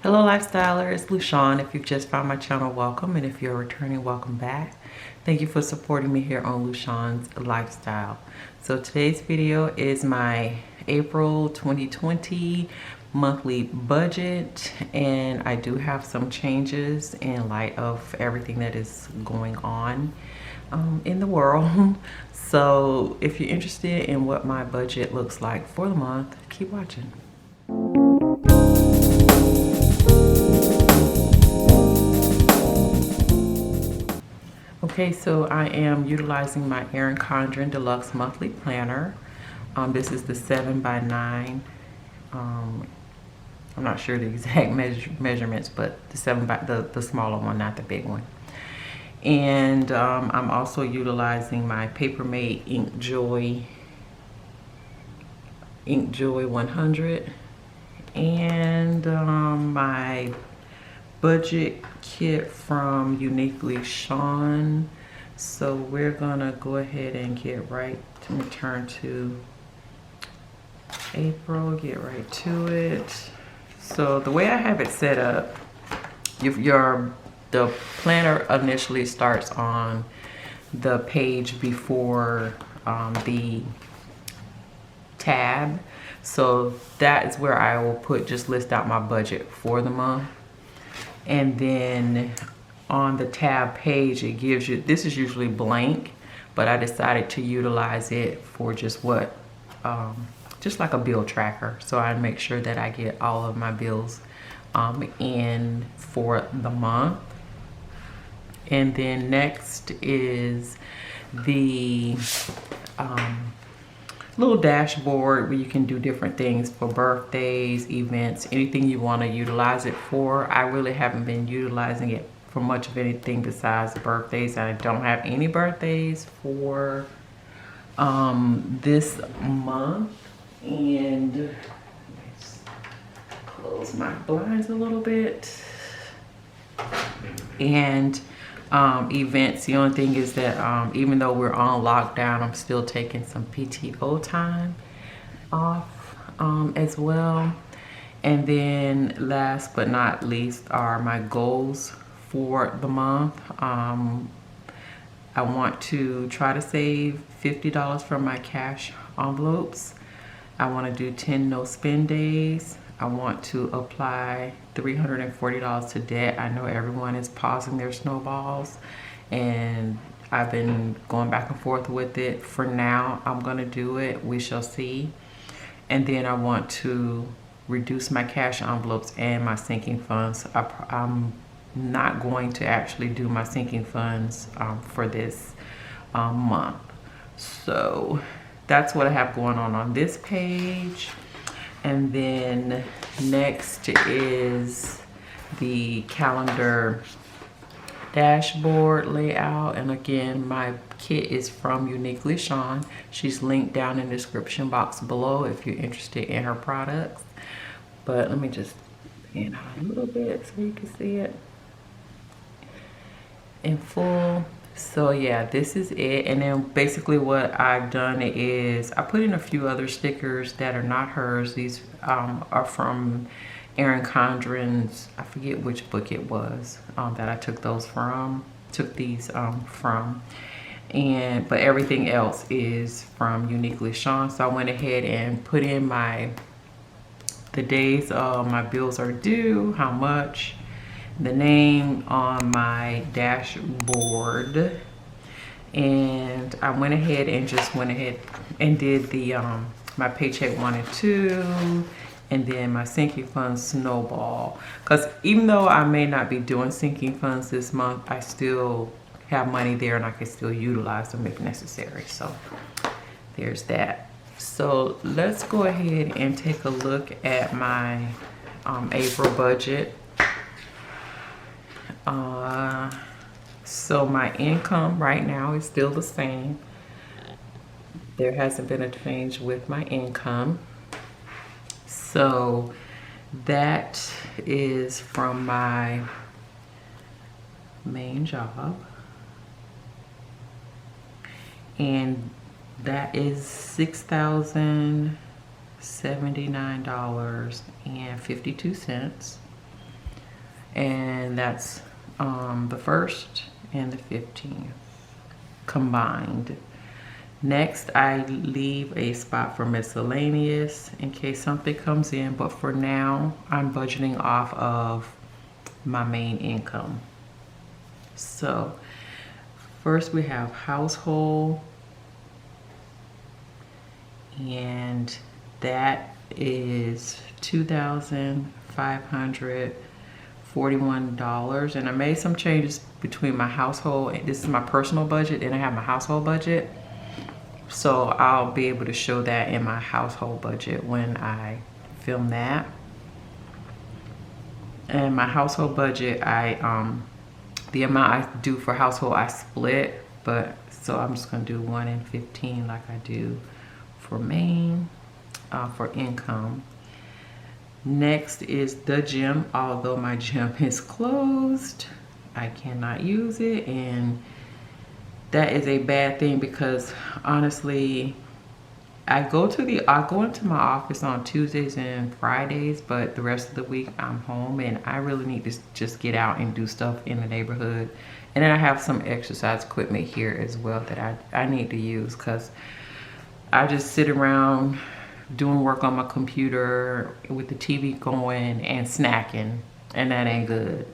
Hello lifestylers, Lushawn. If you've just found my channel, welcome, and if you're returning, welcome back. Thank you for supporting me here on Lushawn's Lifestyle. So today's video is my April 2020 monthly budget, and I do have some changes in light of everything that is going on in the world. So if you're interested in what my budget looks like for the month, keep watching. Okay, so I am utilizing my Erin Condren Deluxe monthly planner. This is the 7x9. I'm not sure the exact measurements, but the smaller one, not the big one. And I'm also utilizing my Papermate Ink Joy 100 and my budget kit from Lushawn. So we're gonna go ahead and get right to return to April, get right to it. So the way I have it set up, the planner initially starts on the page before the tab. So that is where I will just list out my budget for the month. And then on the tab page, it gives you, this is usually blank, but I decided to utilize it for just like a bill tracker. So I make sure that I get all of my bills in for the month. And then next is the little dashboard where you can do different things for birthdays, events, anything you want to utilize it for. I really haven't been utilizing it for much of anything besides birthdays. I don't have any birthdays for this month. And let's close my blinds a little bit. And events, the only thing is that even though we're on lockdown, I'm still taking some PTO time off as well. And then last but not least are my goals for the month. I want to try to save $50 from my cash envelopes. I want to do 10 no spend days. I want to apply $340 to debt. I know everyone is pausing their snowballs, and I've been going back and forth with it. For now, I'm gonna do it. We shall see. And then I want to reduce my cash envelopes and my sinking funds. I'm not going to actually do my sinking funds for this month. So that's what I have going on this page. And then next is the calendar dashboard layout. And again, my kit is from Lushawn. She's linked down in the description box below if you're interested in her products. But let me just pan out a little bit so you can see it in full. So yeah, this is it. And then basically what I've done is I put in a few other stickers that are not hers. These are from Erin Condren's, I forget which book it was that I took these from. And but everything else is from Lushawn. So I went ahead and put in the days my bills are due, how much, the name on my dashboard, and I went ahead and did the my paycheck 1 and 2, and then my sinking funds snowball, because even though I may not be doing sinking funds this month, I still have money there and I can still utilize them if necessary. So there's that. So let's go ahead and take a look at my April budget. So my income right now is still the same. There hasn't been a change with my income. So that is from my main job. And that is $6,079.52. and that's the 1st and the 15th combined. Next, I leave a spot for miscellaneous in case something comes in, but for now, I'm budgeting off of my main income. So first we have household, and that is $2,541, and I made some changes between my household, and this is my personal budget, and I have my household budget. So I'll be able to show that in my household budget when I film that. And my household budget, the amount I do for household, I split, but so I'm just gonna do 1 and 15 like I do for main, for income. Next is the gym. Although my gym is closed, I cannot use it, and that is a bad thing because honestly, I go into my office on Tuesdays and Fridays, but the rest of the week I'm home, and I really need to just get out and do stuff in the neighborhood. And then I have some exercise equipment here as well that I need to use, because I just sit around doing work on my computer with the TV going and snacking, and that ain't good.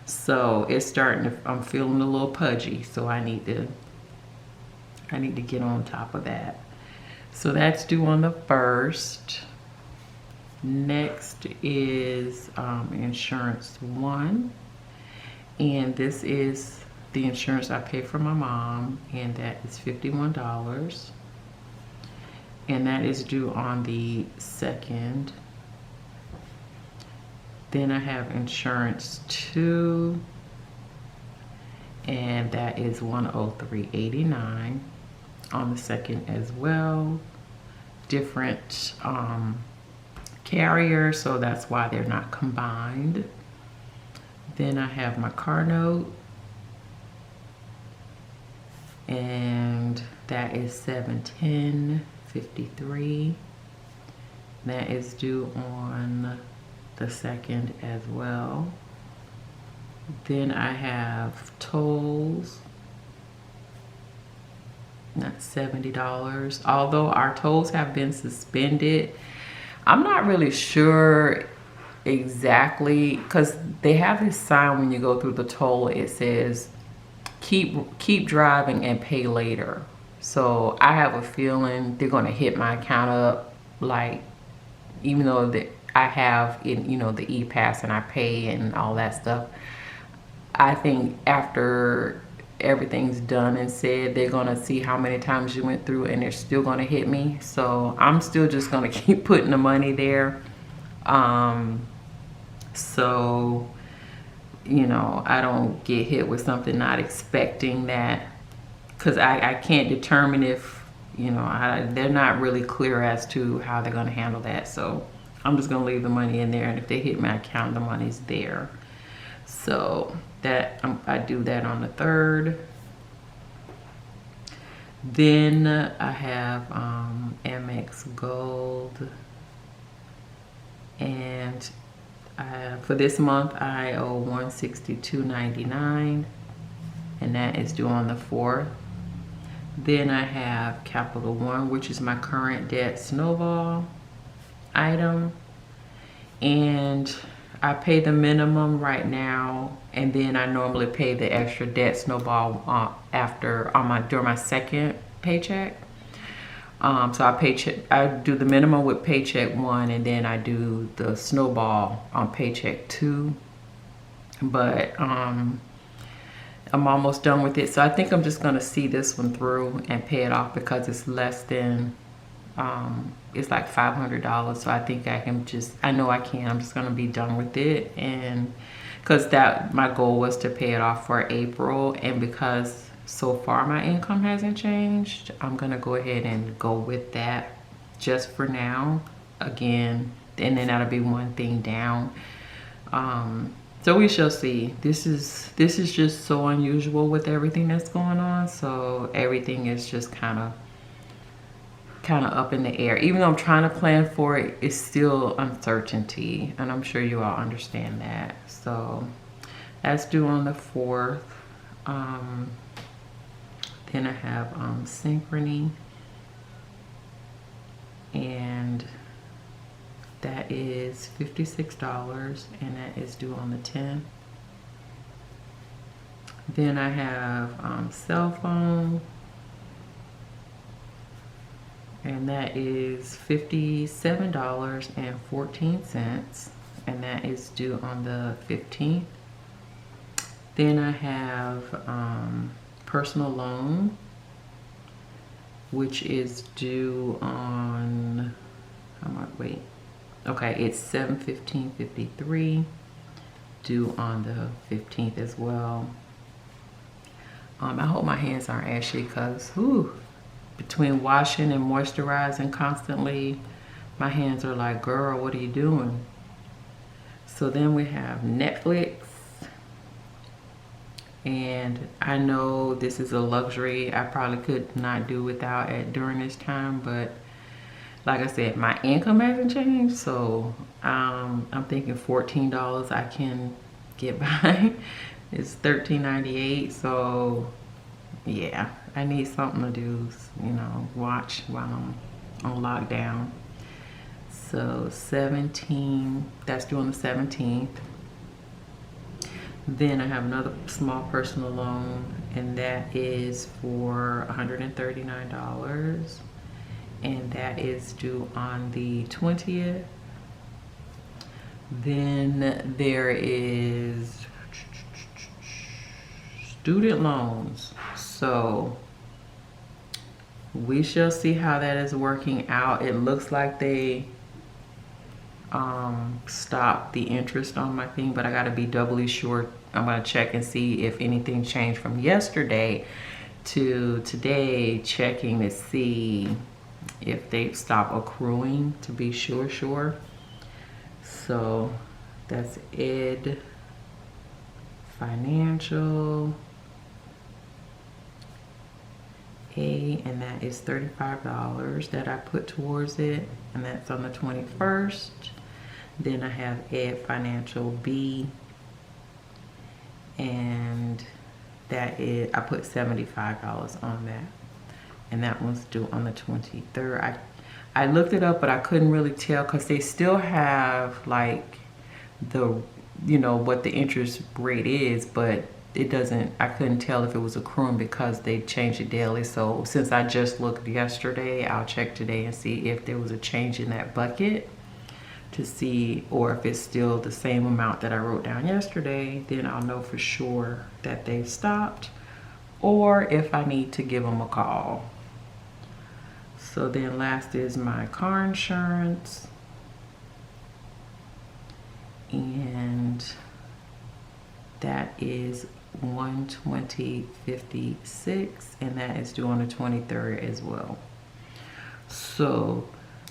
So it's starting to, I'm feeling a little pudgy, so I need to get on top of that. So that's due on the 1st. Next is insurance 1, and this is the insurance I pay for my mom, and that is $51, and that is due on the 2nd. Then I have insurance 2, and that is $103.89 on the 2nd as well. Different carrier, so that's why they're not combined. Then I have my car note, and that is $710.53. That is due on the 2nd as well. Then I have tolls, that's $70. Although our tolls have been suspended, I'm not really sure exactly, because they have this sign when you go through the toll, it says keep driving and pay later. So I have a feeling they're going to hit my account up, like, even though that I have in, you know, the e-pass and I pay and all that stuff, I think after everything's done and said, they're gonna see how many times you went through, and they're still gonna hit me. So I'm still just gonna keep putting the money there, so you know, I don't get hit with something not expecting that, because I can't determine if, you know, they're not really clear as to how they're gonna handle that. So I'm just gonna leave the money in there, and if they hit my account, the money's there. So that I do that on the 3rd. Then I have Amex Gold, and for this month I owe $162.99, and that is due on the 4th. Then I have Capital One, which is my current debt snowball item, and I pay the minimum right now, and then I normally pay the extra debt snowball during my 2nd paycheck. So I do the minimum with paycheck 1, and then I do the snowball on paycheck 2. But I'm almost done with it, so I think I'm just gonna see this one through and pay it off, because it's less than it's like $500. So I think I know I can. I'm just gonna be done with it, and because my goal was to pay it off for April, and because so far my income hasn't changed, I'm gonna go ahead and go with that just for now. Again, and then that'll be one thing down. So we shall see. This is just so unusual with everything that's going on. So everything is just kind of up in the air. Even though I'm trying to plan for it, it's still uncertainty, and I'm sure you all understand that. So That's due on the 4th. Then I have Synchrony, and that is $56, and that is due on the 10th. Then I have cell phone, and that is $57.14, and that is due on the 15th. Then I have personal loan, which is due on, okay, it's $715.53, due on the 15th as well. I hope my hands aren't ashy, because between washing and moisturizing constantly, my hands are like, girl, what are you doing? So then we have Netflix. And I know this is a luxury I probably could not do without it during this time, but like I said, my income hasn't changed, so I'm thinking $14 I can get by. It's $13.98, so yeah, I need something to do, you know, watch while I'm on lockdown. So 17, that's due on the 17th. Then I have another small personal loan, and that is for $139, and that is due on the 20th. Then there is student loans. So we shall see how that is working out. It looks like they stop the interest on my thing, but I got to be doubly sure. I'm going to check and see if anything changed from yesterday to today, checking to see if they stop accruing, to be sure. So that's Ed Financial A, and that is $35 that I put towards it, and that's on the 21st. Then I have Ed Financial B, and that is, I put $75 on that, and that one's due on the 23rd. I looked it up, but I couldn't really tell, because they still have like the, you know, what the interest rate is, but it doesn't, I couldn't tell if it was accruing because they changed it daily. So since I just looked yesterday, I'll check today and see if there was a change in that bucket, to see, or if it's still the same amount that I wrote down yesterday. Then I'll know for sure that they've stopped, or if I need to give them a call. So then last is my car insurance, and that is $120.56, and that is due on the 23rd as well. So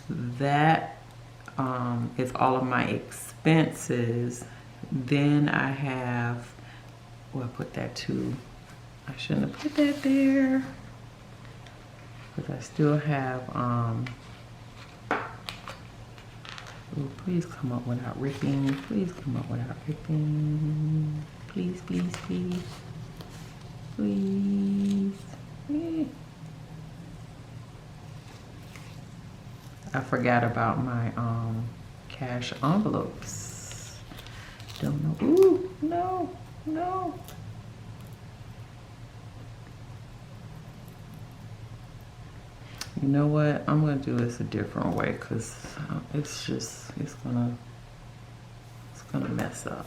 that is all of my expenses. Then I have, well, I put that too. I shouldn't have put that there, because I still have ooh, please come up without ripping. Please come up without ripping. Please, please, please. Please. I forgot about my cash envelopes. Don't know. Ooh, no. You know what? I'm gonna do this a different way, because it's gonna mess up.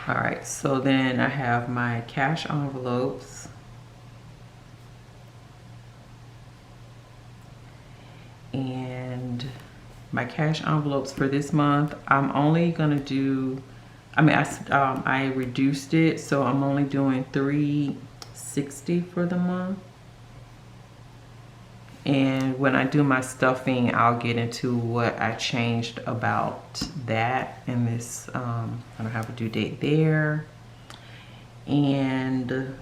All right, so then I have my cash envelopes. And my cash envelopes for this month, I'm only gonna do, I reduced it, so I'm only doing $360 for the month. And when I do my stuffing, I'll get into what I changed about that. And this, I don't have a due date there. And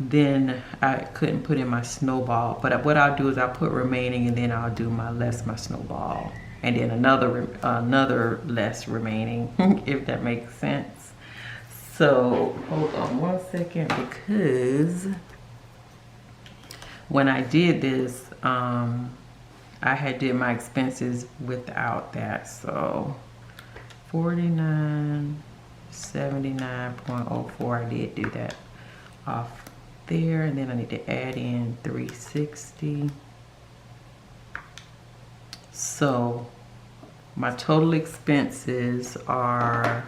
then I couldn't put in my snowball. But what I'll do is I'll put remaining, and then I'll do my less my snowball, and then another less remaining, if that makes sense. So hold on one second, because when I did this, I had did my expenses without that. So 49.79.04, I did do that off there, and then I need to add in 360. So my total expenses are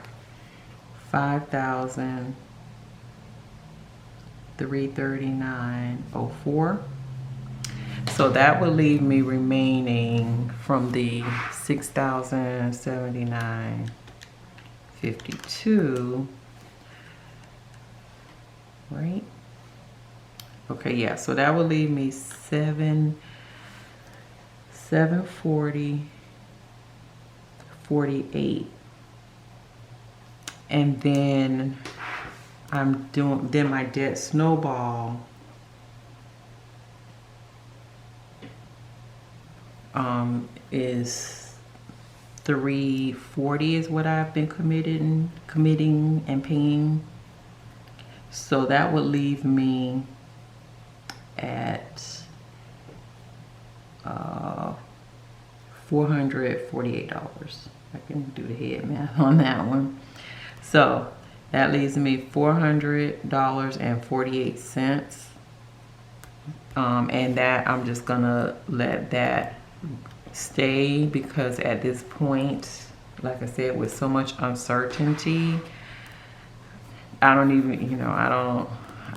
$5,339.04. So that would leave me remaining from the $6,079.52, right? Okay, yeah, so that would leave me $740.48. And then then my debt snowball is $340 is what I've been committing and paying. So that would leave me at $448. I can do the head math on that one. So that leaves me $400.48. And that I'm just gonna let that stay, because at this point, like I said, with so much uncertainty, I don't even, I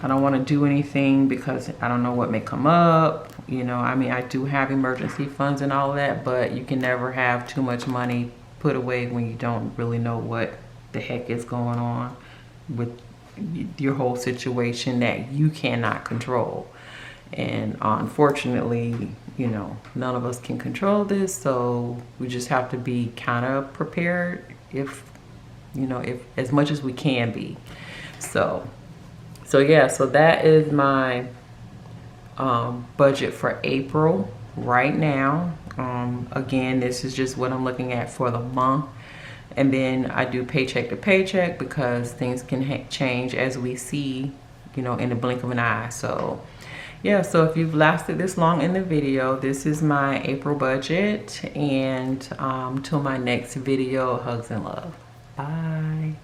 don't want to do anything, because I don't know what may come up. I mean, I do have emergency funds and all that, but you can never have too much money put away when you don't really know what the heck is going on with your whole situation that you cannot control. And unfortunately, none of us can control this, so we just have to be kind of prepared if as much as we can be. So yeah, so that is my budget for April right now. Again, this is just what I'm looking at for the month, and then I do paycheck to paycheck, because things can change as we see, in the blink of an eye. So yeah, so if you've lasted this long in the video, this is my April budget, and till my next video, hugs and love. Bye.